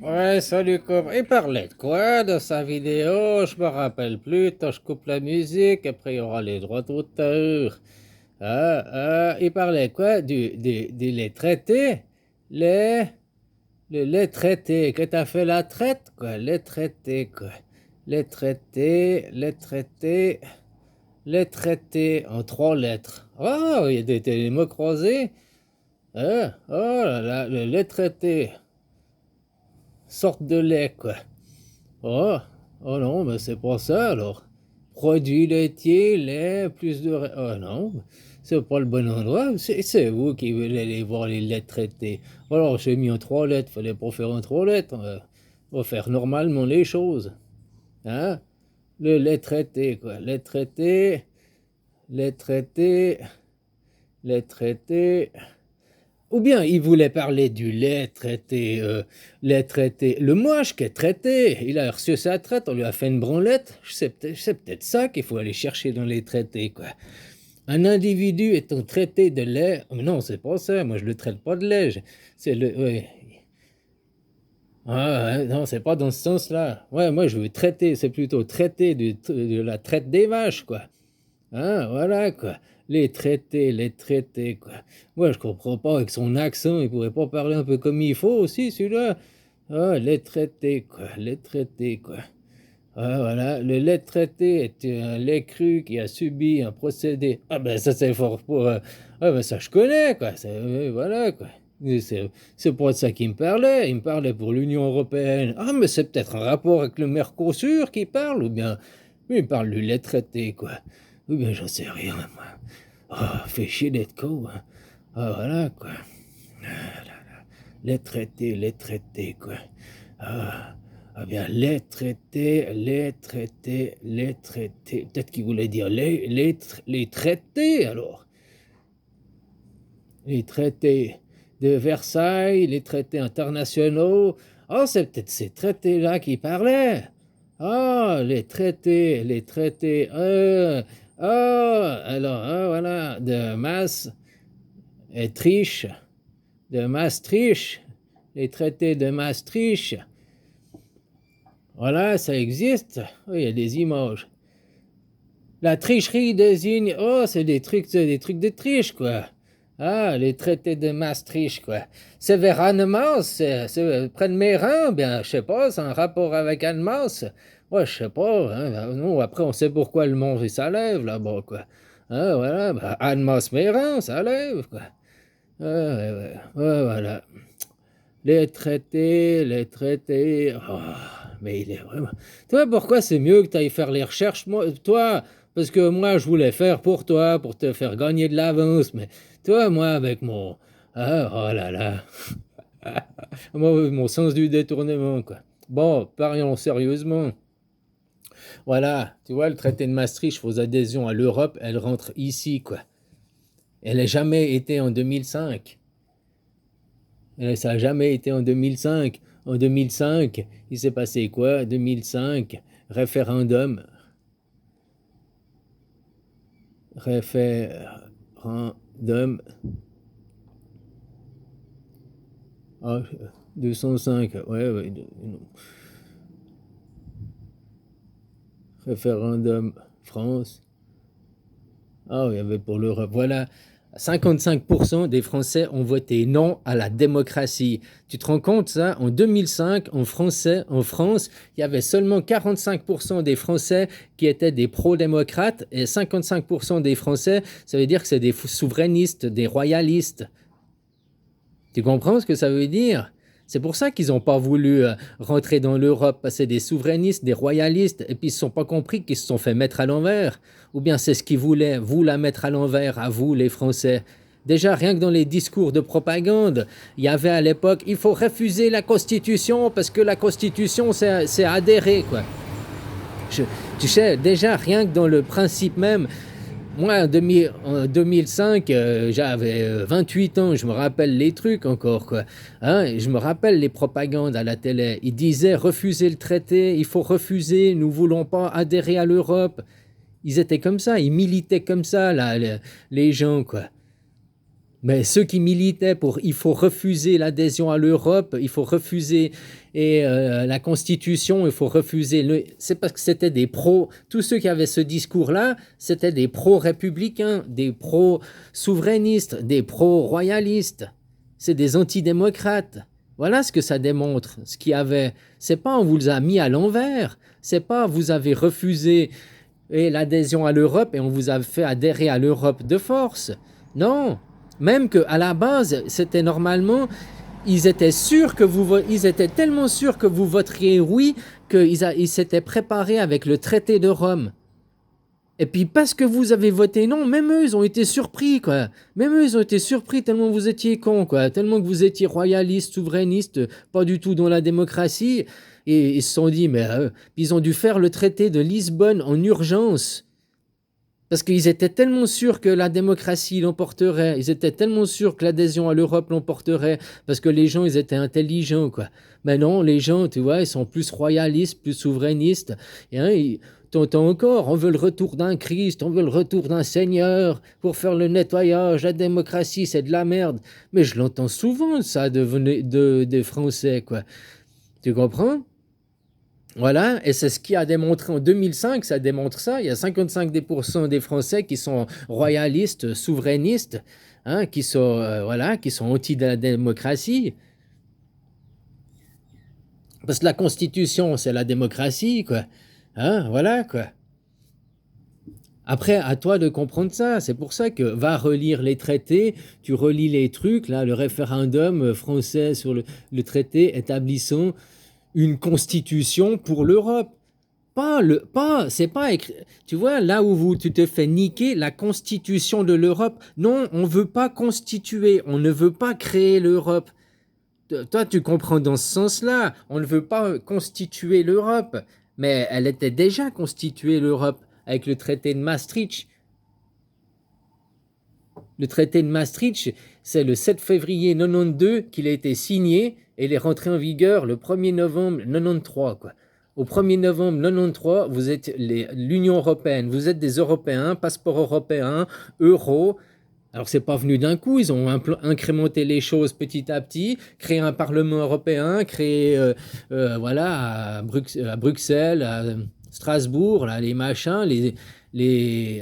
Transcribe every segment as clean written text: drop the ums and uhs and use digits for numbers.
Ouais, salut, copain. Il parlait de quoi dans sa vidéo? Je me rappelle plus. Attends, je coupe la musique. Après, il y aura les droits d'auteur. Il parlait de quoi? Les traités? Les, les traités. Que t'as fait la traite, quoi? Les traités, quoi. Les traités, les traités, les traités en trois lettres. Oh, il y a des mots croisés. Oh là là, les traités. Sorte de lait, quoi. Oh, oh non, mais c'est pas ça alors. Produits laitiers, lait, plus de... Oh non, c'est pas le bon endroit. C'est vous qui voulez aller voir les laits traités. Alors, j'ai mis en trois lettres, fallait pas faire en trois lettres. On va faire normalement les choses. Hein? Le lait traité, quoi. Lait traité, lait traité, lait traité. Ou bien il voulait parler du lait traité, le moche qui est traité, il a reçu sa traite, on lui a fait une branlette, c'est peut-être ça qu'il faut aller chercher dans les traités, quoi. Un individu étant traité de lait, mais non, c'est pas ça, moi je le traite pas de lait, c'est le... Ouais. Ah, ouais, non, c'est pas dans ce sens-là. Ouais, moi je veux traiter, c'est plutôt traiter de la traite des vaches, quoi. Hein, voilà, quoi. Les traités, quoi. Moi, je comprends pas, avec son accent, il pourrait pas parler un peu comme il faut aussi, celui-là. Ah, les traités, quoi. Les traités, quoi. Ah, voilà, le lait traité est un lait cru qui a subi un procédé. Ah, ben, ça, c'est fort pour. Ah, ben, ça, je connais, quoi. Voilà, quoi. C'est pas de ça qu'il me parlait. Il me parlait pour l'Union européenne. Ah, mais c'est peut-être un rapport avec le Mercosur qu'il parle, ou bien. Oui, il parle du lait traité, quoi. Ou bien, j'en sais rien, moi. Ah, fait chier d'être con, hein. Ah, voilà, quoi. Ah, là, là. Les traités, quoi. Ah, ah bien, les traités, les traités, les traités. Peut-être qu'il voulait dire les traités, alors. Les traités de Versailles, les traités internationaux. Oh, c'est peut-être ces traités-là qui parlaient. Ah, les traités, les traités. Alors, voilà, de Masse et Triche, de Maastricht, les traités de Maastricht. Voilà, ça existe. Oh, il y a des images. La tricherie désigne. Oh, c'est des trucs de triche, quoi. Ah, les traités de Maastricht, quoi. C'est vers Annemasse, c'est près de Mérin, bien, je sais pas, c'est un rapport avec Annemasse. Ouais, je sais pas, hein, non, après, on sait pourquoi le mont ça lève là-bas, quoi. Ah, voilà, bah, Annemasse-Mérin, ça lève, quoi. Ouais, ouais, ouais, ouais, voilà. Les traités. Oh, mais il est vraiment. Toi, pourquoi c'est mieux que tu ailles faire les recherches? Moi, toi, parce que moi, je voulais faire pour toi, pour te faire gagner de l'avance. Mais toi, moi, avec mon. Ah, oh là là. Moi, mon sens du détournement, quoi. Bon, parlons sérieusement. Voilà, tu vois, le traité de Maastricht, vos adhésions à l'Europe, elle rentre ici, quoi. Elle n'a jamais été en 2005. Ça n'a jamais été en 2005. En 2005, il s'est passé quoi? 2005, référendum. Référendum. Ah, 205, ouais, ouais. Référendum France. Ah, il y avait pour l'Europe. Voilà. 55% des Français ont voté non à la démocratie. Tu te rends compte ça? En 2005, en France, il y avait seulement 45% des Français qui étaient des pro-démocrates et 55% des Français, ça veut dire que c'est des souverainistes, des royalistes. Tu comprends ce que ça veut dire? C'est pour ça qu'ils n'ont pas voulu rentrer dans l'Europe, parce que c'est des souverainistes, des royalistes, et puis ils ne sont pas compris qu'ils se sont fait mettre à l'envers. Ou bien c'est ce qu'ils voulaient, vous la mettre à l'envers, à vous les Français. Déjà, rien que dans les discours de propagande, il y avait à l'époque, il faut refuser la Constitution, parce que la Constitution, c'est adhérer, quoi. Tu sais, déjà, rien que dans le principe même, moi, en 2005, j'avais 28 ans, je me rappelle les trucs encore, quoi. Hein, je me rappelle les propagandes à la télé. Ils disaient refuser le traité, il faut refuser, nous voulons pas adhérer à l'Europe. Ils étaient comme ça, ils militaient comme ça, là, les gens, quoi. Mais ceux qui militaient pour il faut refuser l'adhésion à l'Europe, il faut refuser la Constitution, il faut refuser c'est parce que c'était des tous ceux qui avaient ce discours-là, c'était des pro-républicains, des pro-souverainistes, des pro-royalistes. C'est des antidémocrates. Voilà ce que ça démontre. Ce qu'il y avait, c'est pas on vous a mis à l'envers, c'est pas vous avez refusé l'adhésion à l'Europe et on vous a fait adhérer à l'Europe de force. Non. Même qu'à la base, c'était normalement, ils étaient tellement sûrs que vous voteriez oui, qu'ils s'étaient préparés avec le traité de Rome. Et puis parce que vous avez voté non, même eux, ils ont été surpris, quoi. Même eux, ils ont été surpris tellement vous étiez cons, quoi. Tellement que vous étiez royalistes, souverainistes, pas du tout dans la démocratie. Et ils se sont dit, mais ils ont dû faire le traité de Lisbonne en urgence. Parce qu'ils étaient tellement sûrs que la démocratie l'emporterait, ils étaient tellement sûrs que l'adhésion à l'Europe l'emporterait, parce que les gens, ils étaient intelligents, quoi. Mais non, les gens, tu vois, ils sont plus royalistes, plus souverainistes. Et t'entends encore, on veut le retour d'un Christ, on veut le retour d'un Seigneur pour faire le nettoyage, la démocratie, c'est de la merde. Mais je l'entends souvent, ça, des Français, quoi. Tu comprends ? Voilà, et c'est ce qui a démontré en 2005, ça démontre ça. Il y a 55% des Français qui sont royalistes, souverainistes, hein, qui sont anti de la démocratie. Parce que la Constitution, c'est la démocratie, quoi. Hein, voilà, quoi. Après, à toi de comprendre ça. C'est pour ça que va relire les traités, tu relis les trucs, là, le référendum français sur le traité établissant une constitution pour l'Europe. C'est pas écrit. Tu vois, là où tu te fais niquer la constitution de l'Europe. Non, on veut pas constituer, on ne veut pas créer l'Europe. Toi, tu comprends dans ce sens-là. On ne veut pas constituer l'Europe. Mais elle était déjà constituée, l'Europe, avec le traité de Maastricht. Le traité de Maastricht, c'est le 7 février 92 qu'il a été signé et il est rentré en vigueur le 1er novembre 93, quoi. Au 1er novembre 93, vous êtes l'Union européenne, vous êtes des Européens, passeport européen, euro. Alors c'est pas venu d'un coup, ils ont incrémenté les choses petit à petit, créé un Parlement européen, voilà, à Bruxelles, à Strasbourg, là, les machins,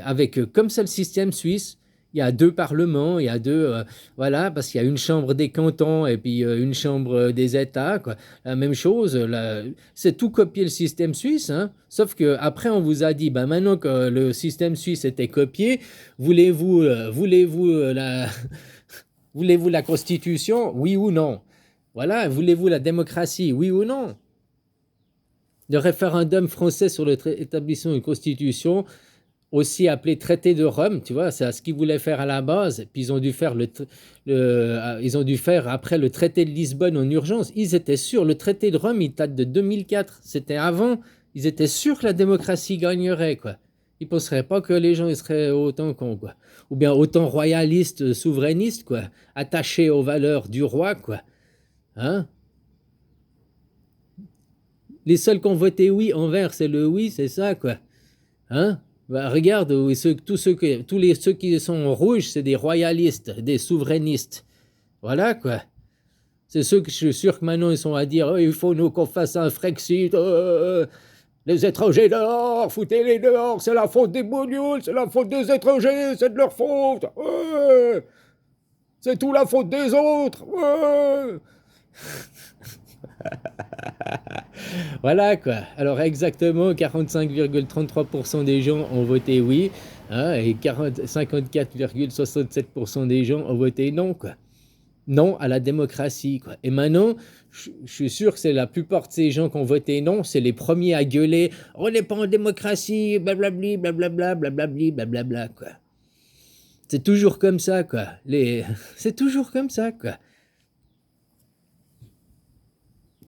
avec comme c'est le système suisse. Il y a 2 parlements, il y a 2, voilà, parce qu'il y a une chambre des cantons et puis une chambre des États, quoi. La même chose, c'est tout copier le système suisse, hein. Sauf qu'après, on vous a dit, ben maintenant que le système suisse était copié, voulez-vous voulez-vous la Constitution, oui ou non? Voilà, voulez-vous la démocratie, oui ou non? Le référendum français sur l'établissement d'une Constitution, aussi appelé traité de Rome, tu vois, c'est ce qu'ils voulaient faire à la base, puis ils ont dû faire ils ont dû faire après le traité de Lisbonne en urgence. Ils étaient sûrs, le traité de Rome, il date de 2004, c'était avant, ils étaient sûrs que la démocratie gagnerait, quoi. Ils ne penseraient pas que les gens ils seraient autant cons, quoi. Ou bien autant royalistes, souverainistes, quoi, attachés aux valeurs du roi, quoi. Hein? Les seuls qui ont voté oui envers, c'est le oui, c'est ça, quoi. Hein? Bah, regarde, tous ceux qui sont rouges, c'est des royalistes, des souverainistes. Voilà, quoi. C'est ceux que je suis sûr que maintenant ils sont à dire il faut nous qu'on fasse un Frexit. Les étrangers dehors, foutez-les dehors, c'est la faute des bougnoules, c'est la faute des étrangers, c'est de leur faute. C'est tout la faute des autres. Voilà, quoi. Alors exactement, 45,33% des gens ont voté oui, hein, et 54,67% des gens ont voté non, quoi. Non à la démocratie, quoi. Et maintenant, je suis sûr que c'est la plupart de ces gens qui ont voté non, c'est les premiers à gueuler « On n'est pas en démocratie, blablabli, blablabla, blablabli, blablabla, quoi. » C'est toujours comme ça, quoi. C'est toujours comme ça, quoi.